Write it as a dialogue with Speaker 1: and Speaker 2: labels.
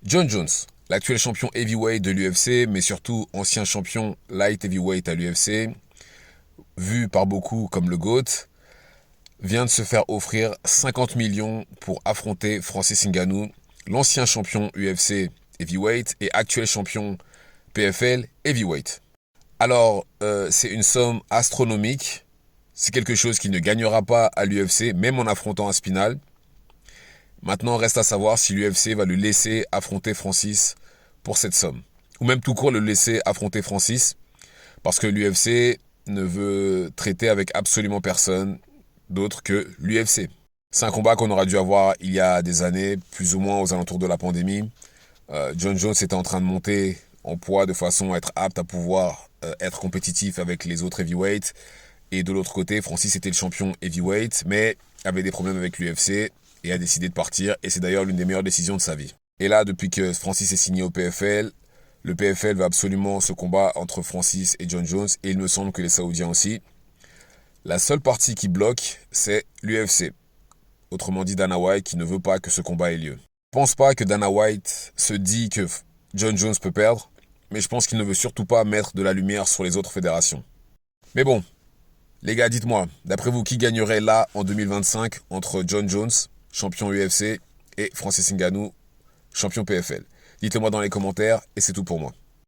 Speaker 1: John Jones, l'actuel champion heavyweight de l'UFC, mais surtout ancien champion light heavyweight à l'UFC, vu par beaucoup comme le GOAT, vient de se faire offrir 50 millions pour affronter Francis Ngannou, l'ancien champion UFC heavyweight et actuel champion PFL heavyweight. Alors, c'est une somme astronomique, c'est quelque chose qu'il ne gagnera pas à l'UFC, même en affrontant Aspinall. Maintenant, reste à savoir si l'UFC va le laisser affronter Francis pour cette somme. Ou même tout court le laisser affronter Francis, parce que l'UFC ne veut traiter avec absolument personne d'autre que l'UFC. C'est un combat qu'on aurait dû avoir il y a des années, plus ou moins aux alentours de la pandémie. John Jones était en train de monter en poids de façon à être apte à pouvoir être compétitif avec les autres heavyweights. Et de l'autre côté, Francis était le champion heavyweight, mais avait des problèmes avec l'UFC et a décidé de partir. Et c'est d'ailleurs l'une des meilleures décisions de sa vie. Et là, depuis que Francis est signé au PFL, le PFL veut absolument ce combat entre Francis et John Jones. Et il me semble que les Saoudiens aussi. La seule partie qui bloque, c'est l'UFC. Autrement dit Dana White qui ne veut pas que ce combat ait lieu. Je pense pas que Dana White se dit que John Jones peut perdre, mais je pense qu'il ne veut surtout pas mettre de la lumière sur les autres fédérations. Mais bon, les gars, dites-moi, d'après vous, qui gagnerait là en 2025 entre John Jones, champion UFC, et Francis Ngannou, champion PFL? Dites-le moi dans les commentaires et c'est tout pour moi.